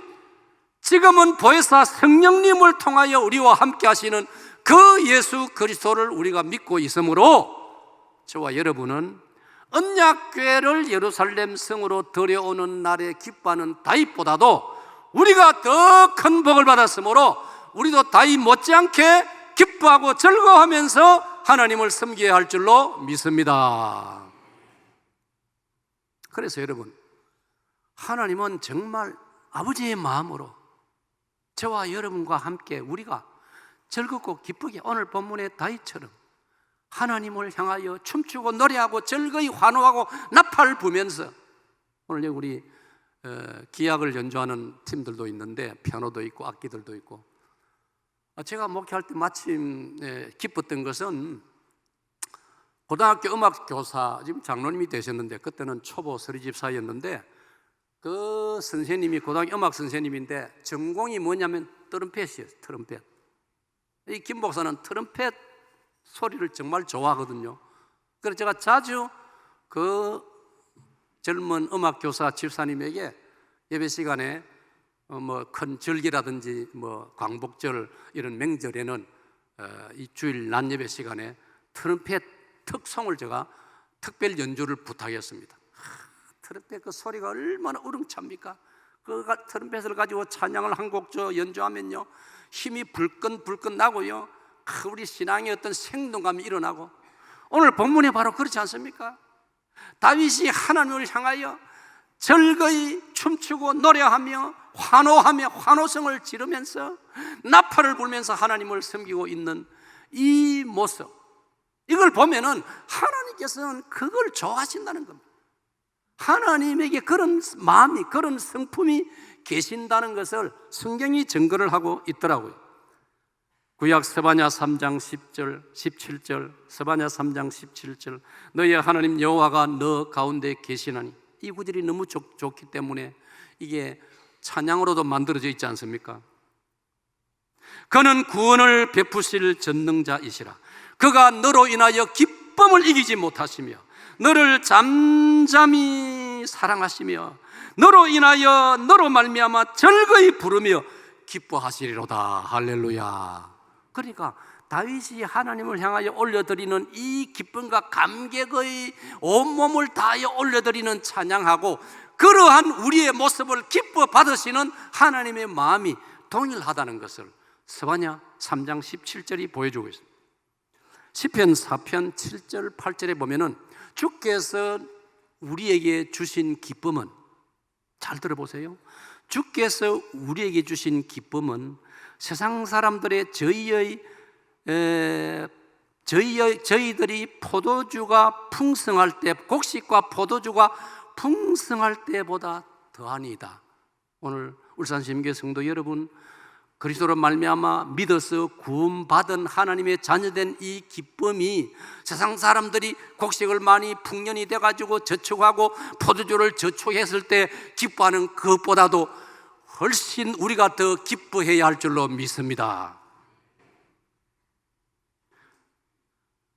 S1: 지금은 보혜사 성령님을 통하여 우리와 함께 하시는 그 예수 그리스도를 우리가 믿고 있으므로 저와 여러분은 언약궤를 예루살렘 성으로 들여오는 날에 기뻐하는 다윗보다도 우리가 더 큰 복을 받았으므로 우리도 다윗 못지않게 기뻐하고 즐거워하면서 하나님을 섬겨야 할 줄로 믿습니다. 그래서 여러분, 하나님은 정말 아버지의 마음으로 저와 여러분과 함께 우리가 즐겁고 기쁘게 오늘 본문의 다윗처럼 하나님을 향하여 춤추고 노래하고 즐거이 환호하고 나팔 부면서 오늘 우리 기악을 연주하는 팀들도 있는데 피아노도 있고 악기들도 있고 제가 목회할 때 마침 기뻤던 것은 고등학교 음악교사 지금 장로님이 되셨는데 그때는 초보 서리집사였는데 그 선생님이 고등학교 음악 선생님인데 전공이 뭐냐면 트럼펫이에요. 트럼펫. 이 김 목사는 트럼펫 소리를 정말 좋아하거든요. 그래서 제가 자주 그 젊은 음악교사 집사님에게 예배 시간에 큰 절기라든지 광복절 이런 명절에는 이 주일 낮 예배 시간에 트럼펫 특송을 제가 특별 연주를 부탁했습니다. 트럼펫 그 소리가 얼마나 우렁찹니까? 그 트럼펫을 가지고 찬양을 한 곡 연주하면요 힘이 불끈불끈 나고요 우리 신앙의 어떤 생동감이 일어나고 오늘 본문에 바로 그렇지 않습니까? 다윗이 하나님을 향하여 즐거이 춤추고 노래하며 환호하며 환호성을 지르면서 나팔을 불면서 하나님을 섬기고 있는 이 모습, 이걸 보면은 하나님께서는 그걸 좋아하신다는 겁니다. 하나님에게 그런 마음이, 그런 성품이 계신다는 것을 성경이 증거를 하고 있더라고요. 구약 스바냐 3장 10절, 17절, 스바냐 3장 17절, 너희의 하나님 여호와가 너 가운데 계시나니, 이 구절이 너무 좋기 때문에 이게 찬양으로도 만들어져 있지 않습니까? 그는 구원을 베푸실 전능자이시라. 그가 너로 인하여 기쁨을 이기지 못하시며 너를 잠잠히 사랑하시며 너로 인하여 너로 말미암아 즐거이 부르며 기뻐하시리로다. 할렐루야. 그러니까 다윗이 하나님을 향하여 올려드리는 이 기쁨과 감격의 온몸을 다하여 올려드리는 찬양하고 그러한 우리의 모습을 기뻐 받으시는 하나님의 마음이 동일하다는 것을 스바냐 3장 17절이 보여주고 있습니다. 시편 4편 7절 8절에 보면은 주께서 우리에게 주신 기쁨은, 잘 들어보세요, 주께서 우리에게 주신 기쁨은 세상 사람들의 저희들이 포도주가 풍성할 때, 곡식과 포도주가 풍성할 때보다 더하니이다. 오늘 울산심교 성도 여러분, 그리스도로 말미암아 믿어서 구원받은 하나님의 자녀된 이 기쁨이 세상 사람들이 곡식을 많이 풍년이 돼가지고 저축하고 포도주를 저축했을 때 기뻐하는 그것보다도 훨씬 우리가 더 기뻐해야 할 줄로 믿습니다.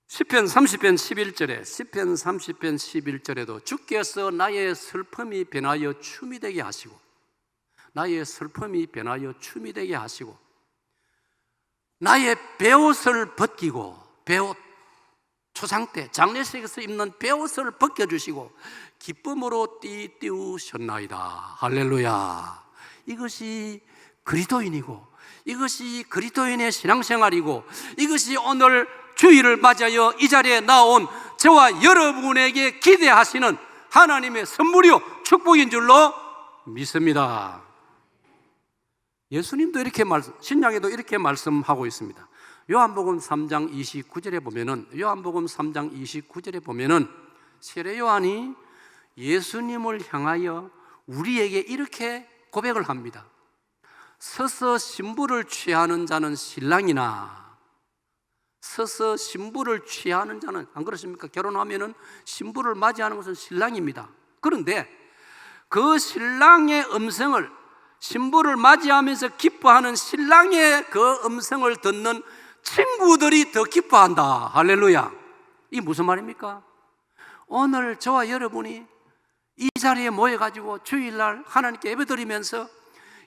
S1: 시편 30편 11절에, 시편 30편 11절에도 주께서 나의 슬픔이 변하여 춤이 되게 하시고, 나의 슬픔이 변하여 춤이 되게 하시고, 나의 베옷을 벗기고, 베옷, 초상 때 장례식에서 입는 베옷을 벗겨주시고 기쁨으로 띠띠우셨나이다. 할렐루야. 이것이 그리스도인이고, 이것이 그리스도인의 신앙생활이고, 이것이 오늘 주일을 맞이하여 이 자리에 나온 저와 여러분에게 기대하시는 하나님의 선물이요 축복인 줄로 믿습니다. 예수님도 이렇게 신약에도 이렇게 말씀하고 있습니다. 요한복음 3장 29절에 보면은, 요한복음 3장 29절에 보면은 세례 요한이 예수님을 향하여 우리에게 이렇게 고백을 합니다. 서서 신부를 취하는 자는 신랑이나, 서서 신부를 취하는 자는, 안 그렇습니까? 결혼하면은 신부를 맞이하는 것은 신랑입니다. 그런데 그 신랑의 음성을, 신부를 맞이하면서 기뻐하는 신랑의 그 음성을 듣는 친구들이 더 기뻐한다. 할렐루야. 이게 무슨 말입니까? 오늘 저와 여러분이 이 자리에 모여가지고 주일날 하나님께 예배드리면서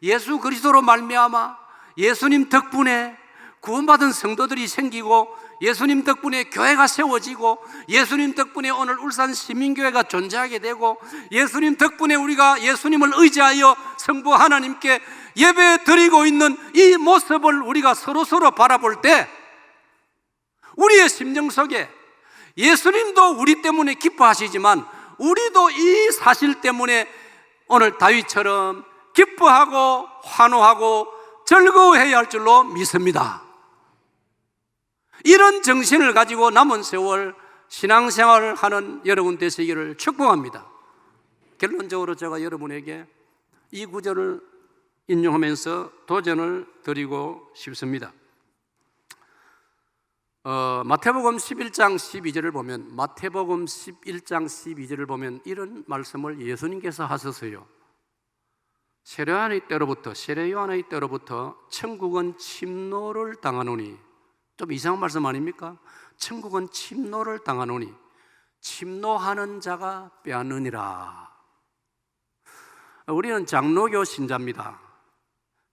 S1: 예수 그리스도로 말미암아 예수님 덕분에 구원받은 성도들이 생기고, 예수님 덕분에 교회가 세워지고, 예수님 덕분에 오늘 울산 시민교회가 존재하게 되고, 예수님 덕분에 우리가 예수님을 의지하여 성부 하나님께 예배 드리고 있는 이 모습을 우리가 서로 바라볼 때 우리의 심정 속에 예수님도 우리 때문에 기뻐하시지만 우리도 이 사실 때문에 오늘 다윗처럼 기뻐하고 환호하고 즐거워해야 할 줄로 믿습니다. 이런 정신을 가지고 남은 세월 신앙생활을 하는 여러분 되시기를 축복합니다. 결론적으로 제가 여러분에게 이 구절을 인용하면서 도전을 드리고 싶습니다. 마태복음 11장 12절을 보면, 마태복음 11장 12절을 보면 이런 말씀을 예수님께서 하셨어요. 세례 요한의 때로부터 천국은 침노를 당하노니, 좀 이상한 말씀 아닙니까? 천국은 침노를 당하노니 침노하는 자가 빼앗느니라. 우리는 장로교 신자입니다.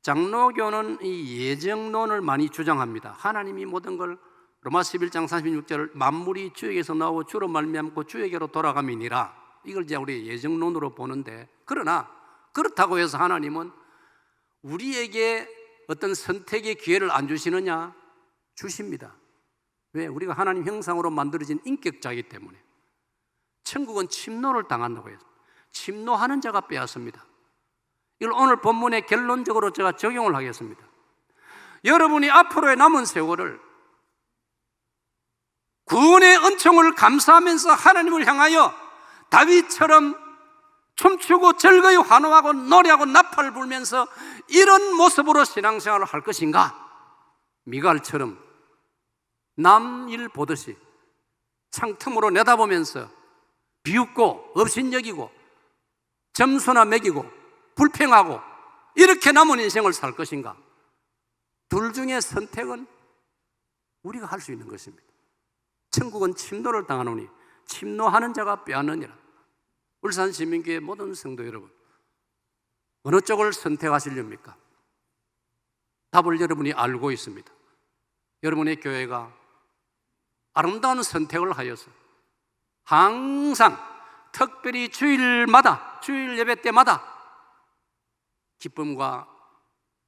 S1: 장로교는 이 예정론을 많이 주장합니다. 하나님이 모든 걸, 로마 11장 36절, 만물이 주에게서 나오고 주로 말미암고 주에게로 돌아감이니라, 이걸 이제 우리 예정론으로 보는데, 그러나 그렇다고 해서 하나님은 우리에게 어떤 선택의 기회를 안 주시느냐? 주십니다. 왜? 우리가 하나님 형상으로 만들어진 인격자이기 때문에. 천국은 침노를 당한다고 해요. 침노하는 자가 빼앗습니다. 이걸 오늘 본문에 결론적으로 제가 적용을 하겠습니다. 여러분이 앞으로의 남은 세월을 구원의 은총을 감사하면서 하나님을 향하여 다윗처럼 춤추고 즐거이 환호하고 노래하고 나팔을 불면서 이런 모습으로 신앙생활을 할 것인가? 미갈처럼 남 일 보듯이 창틈으로 내다보면서 비웃고 업신여기고 점수나 매기고 불평하고 이렇게 남은 인생을 살 것인가? 둘 중에 선택은 우리가 할 수 있는 것입니다. 천국은 침노를 당하노니 침노하는 자가 빼앗느니라. 울산 시민교회 모든 성도 여러분, 어느 쪽을 선택하시렵니까? 답을 여러분이 알고 있습니다. 여러분의 교회가 아름다운 선택을 하여서 항상 특별히 주일마다, 주일 예배 때마다 기쁨과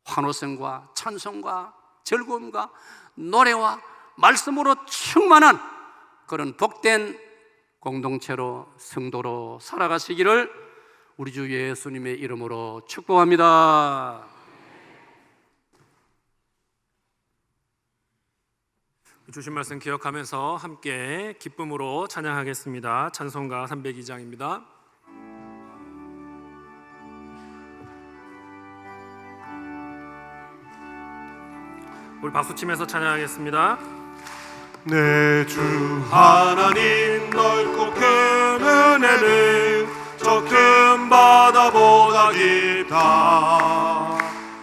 S1: 환호성과 찬송과 즐거움과 노래와 말씀으로 충만한 그런 복된 공동체로 성도로 살아가시기를 우리 주 예수님의 이름으로 축복합니다.
S2: 주신 말씀 기억하면서 함께 기쁨으로 찬양하겠습니다. 찬송가 302장입니다. 우리 박수치면서 찬양하겠습니다.
S3: 내 주 하나님 넓고 큰 은혜는 저 큰 바다보다 깊다.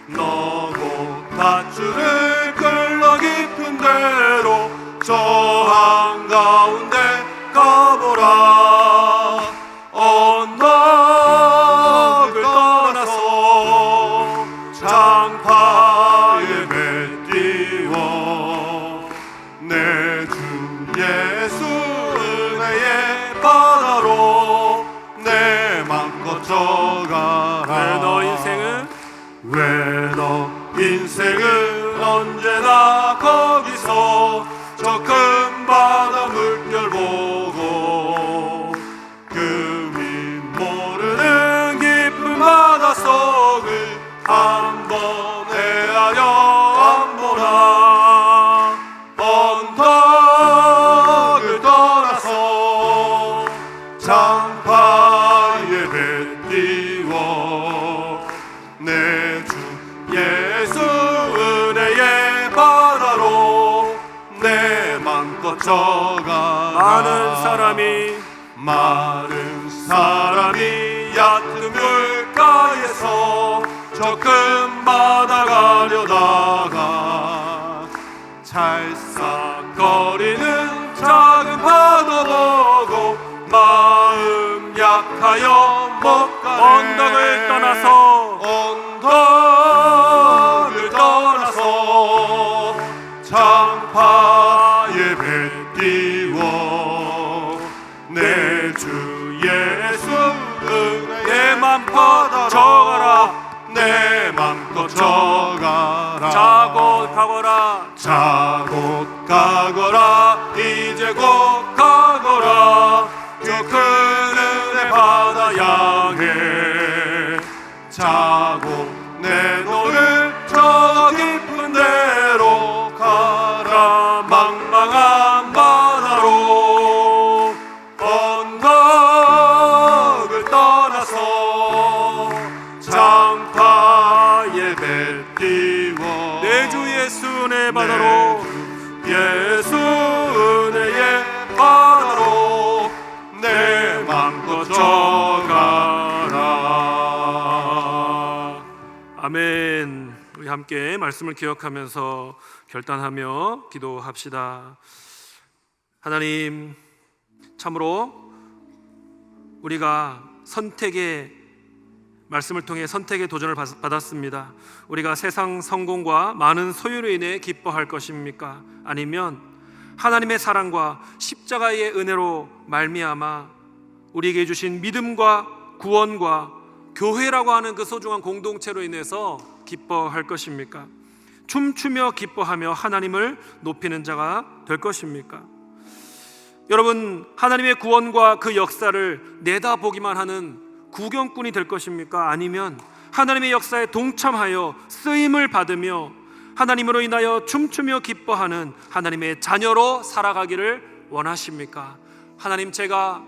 S3: 너고 밧줄을 끌러 깊은 대로 저 한가운데 가보라. 언덕을 떠나서 장파에 배 띄워 내 주 예수 은혜의 바다로 내 맘껏 져가라. 왜 너 인생은 언제나 거기서 저 큰 바다 물결 보고 그 위 모르는 깊은 바다 속을 한번 헤아려 안 보라. 언덕을 떠나서 장파에 배 띄워 내 주 예수 은혜의 바다로 내 맘껏 져가라. 많은 사람이 얕은 물가에서 저 큰 바다 가려다가 찰싹거리는 작은 파도 보고 마음 약하여 못 가네. 언덕을 떠나서 장파에 배 띄워 내 주 예수 내 맘껏 져가라. 내 맘껏 져가라. 자곧 가거라. 이제 곧 가거라. 저 큰 은혜 바다 향해 자고 내 노를 저 깊은 데로 가라. 망망한 바다로 언덕을 떠나서 장파에 배 띄워 내 주 예수 은혜의 바다로 예수 은혜의 바다로 내 맘껏 져가라.
S2: 아멘. 우리 함께 말씀을 기억하면서 결단하며 기도합시다. 하나님, 참으로 우리가 선택의 말씀을 통해 선택의 도전을 받았습니다. 우리가 세상 성공과 많은 소유로 인해 기뻐할 것입니까? 아니면 하나님의 사랑과 십자가의 은혜로 말미암아 우리에게 주신 믿음과 구원과 교회라고 하는 그 소중한 공동체로 인해서 기뻐할 것입니까? 춤추며 기뻐하며 하나님을 높이는 자가 될 것입니까? 여러분, 하나님의 구원과 그 역사를 내다보기만 하는 구경꾼이 될 것입니까? 아니면 하나님의 역사에 동참하여 쓰임을 받으며 하나님으로 인하여 춤추며 기뻐하는 하나님의 자녀로 살아가기를 원하십니까? 하나님, 제가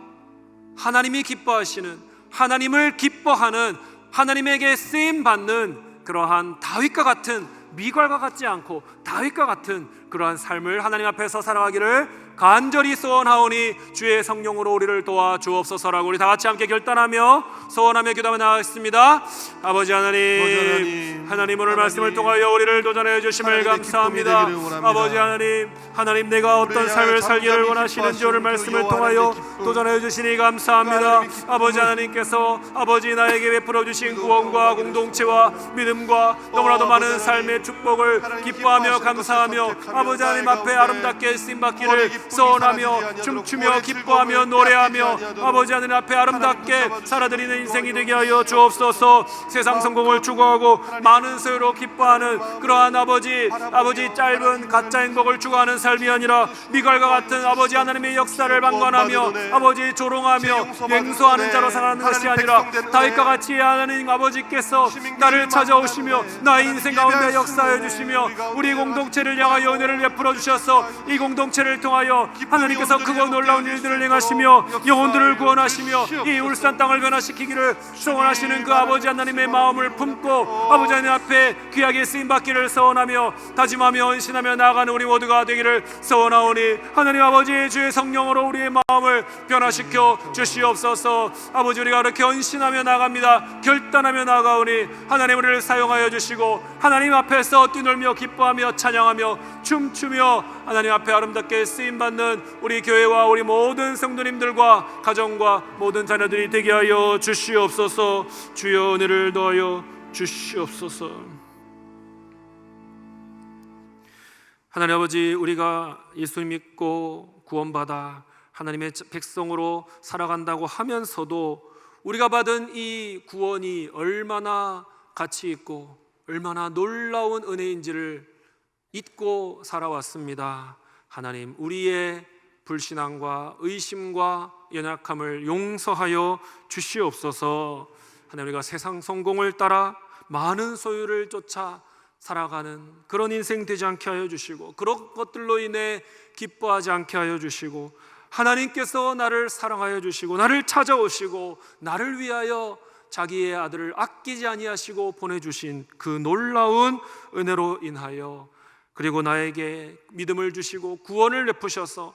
S2: 하나님이 기뻐하시는, 하나님을 기뻐하는, 하나님에게 쓰임 받는 그러한 다윗과 같은, 미갈과 같지 않고 다윗과 같은 그러한 삶을 하나님 앞에서 살아가기를 간절히 소원하오니 주의 성령으로 우리를 도와 주옵소서라고 우리 다 같이 함께 결단하며 소원하며 기도하며 나아가겠습니다. 아버지 하나님, 하나님 오늘 말씀을 통하여 우리를 도전해 주심을 감사합니다. 아버지 하나님 내가 어떤 삶을 살기를 원하시는지 오늘 말씀을 통하여 도전해 주시니 감사합니다. 아버지 하나님께서 아버지 나에게 베풀어 주신 구원과 공동체와 믿음과 너무나도 많은 삶의 축복을 기뻐하며 감사하며 아버지 하나님 앞에 아름답게 쓰임받기를 소원하며 춤추며 기뻐하며 노래하며 아버지 하나님 앞에 아름답게 살아드리는 인생이 되게 하여 주옵소서. 세상 성공을 추구하고 많은 소유로 기뻐하는 그러한 아버지 짧은 가짜 행복을 추구하는 삶이 아니라 미갈과 같은 아버지 하나님의 역사를 방관하며 아버지 조롱하며 맹소하는 자로 살아가는 것이 아니라 다윗과 같이 하나님 아버지께서 나를 찾아오시며 나의 인생 가운데 역사해 주시며 우리 공동체를 향하여 은혜를 베풀어 주셔서 이 공동체를 통하여 하나님께서 크고 놀라운 일들을 행하시며 영혼들을 구원하시며 이 울산 땅을 변화시키기를 소원하시는 그 아버지 하나님의 마음을 품고 아버지 하나님 앞에 귀하게 쓰임받기를 소원하며 다짐하며 헌신하며 나아가는 우리 모두가 되기를 소원하오니 하나님 아버지 주의 성령으로 우리의 마음을 변화시켜 주시옵소서. 아버지 우리가 그렇게 헌신하며 나아갑니다. 결단하며 나아가오니 하나님 우리를 사용하여 주시고 하나님 앞에서 뛰놀며 기뻐하며 찬양하며 춤추며 하나님 앞에 아름답게 쓰임받는 우리 교회와 우리 모든 성도님들과 가정과 모든 자녀들이 되게 하여 주시옵소서. 주여 은혜를 더하여 주시옵소서. 하나님 아버지, 우리가 예수 믿고 구원받아 하나님의 백성으로 살아간다고 하면서도 우리가 받은 이 구원이 얼마나 가치 있고 얼마나 놀라운 은혜인지를 잊고 살아왔습니다. 하나님, 우리의 불신앙과 의심과 연약함을 용서하여 주시옵소서. 하나님, 우리가 세상 성공을 따라 많은 소유를 쫓아 살아가는 그런 인생 되지 않게 하여 주시고 그런 것들로 인해 기뻐하지 않게 하여 주시고 하나님께서 나를 사랑하여 주시고 나를 찾아오시고 나를 위하여 자기의 아들을 아끼지 아니하시고 보내주신 그 놀라운 은혜로 인하여 그리고 나에게 믿음을 주시고 구원을 베푸셔서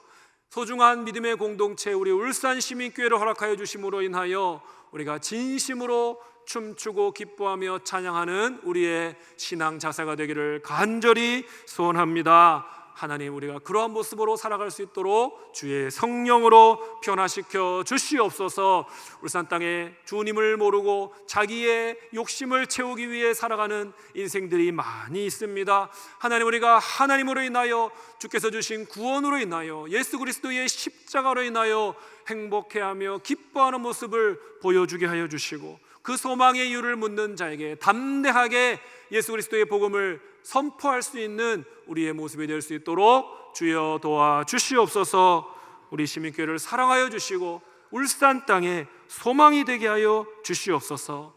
S2: 소중한 믿음의 공동체 우리 울산 시민교회를 허락하여 주심으로 인하여 우리가 진심으로 춤추고 기뻐하며 찬양하는 우리의 신앙 자세가 되기를 간절히 소원합니다. 하나님, 우리가 그러한 모습으로 살아갈 수 있도록 주의 성령으로 변화시켜 주시옵소서. 울산 땅에 주님을 모르고 자기의 욕심을 채우기 위해 살아가는 인생들이 많이 있습니다. 하나님, 우리가 하나님으로 인하여 주께서 주신 구원으로 인하여 예수 그리스도의 십자가로 인하여 행복해하며 기뻐하는 모습을 보여주게 하여 주시고 그 소망의 이유를 묻는 자에게 담대하게 예수 그리스도의 복음을 선포할 수 있는 우리의 모습이 될 수 있도록 주여 도와 주시옵소서. 우리 시민교회를 사랑하여 주시고 울산 땅에 소망이 되게 하여 주시옵소서.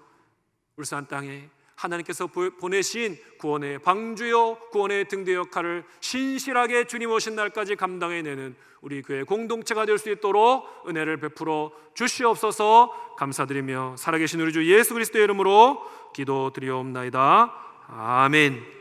S2: 울산 땅에 하나님께서 보내신 구원의 방주요 구원의 등대 역할을 신실하게 주님 오신 날까지 감당해내는 우리 교회 공동체가 될 수 있도록 은혜를 베풀어 주시옵소서. 감사드리며 살아계신 우리 주 예수 그리스도의 이름으로 기도드리옵나이다. 아멘.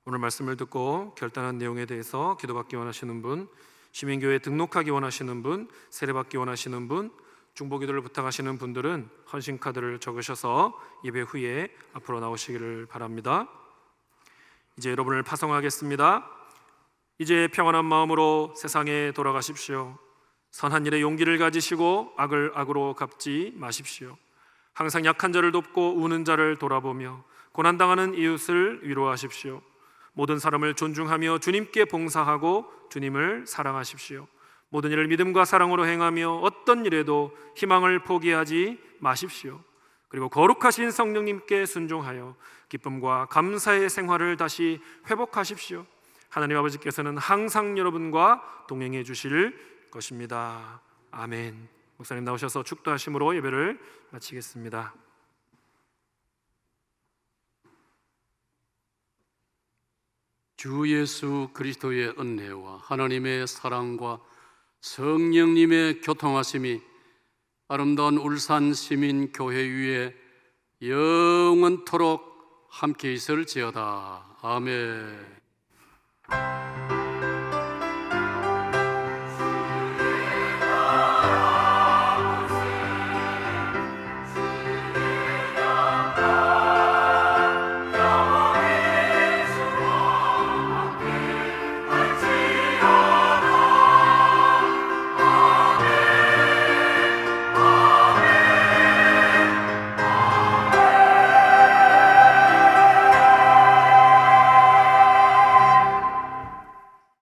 S2: 오늘 말씀을 듣고 결단한 내용에 대해서 기도받기 원하시는 분, 시민교회에 등록하기 원하시는 분, 세례받기 원하시는 분, 중보기도를 부탁하시는 분들은 헌신카드를 적으셔서 예배 후에 앞으로 나오시기를 바랍니다. 이제 여러분을 파송하겠습니다. 이제 평안한 마음으로 세상에 돌아가십시오. 선한 일에 용기를 가지시고 악을 악으로 갚지 마십시오. 항상 약한 자를 돕고 우는 자를 돌아보며 고난당하는 이웃을 위로하십시오. 모든 사람을 존중하며 주님께 봉사하고 주님을 사랑하십시오. 모든 일을 믿음과 사랑으로 행하며 어떤 일에도 희망을 포기하지 마십시오. 그리고 거룩하신 성령님께 순종하여 기쁨과 감사의 생활을 다시 회복하십시오. 하나님 아버지께서는 항상 여러분과 동행해 주실 것입니다. 아멘. 목사님 나오셔서 축도하심으로 예배를 마치겠습니다.
S1: 주 예수 그리스도의 은혜와 하나님의 사랑과 성령님의 교통하심이 아름다운 울산 시민교회 위에 영원토록 함께 있을지어다. 아멘.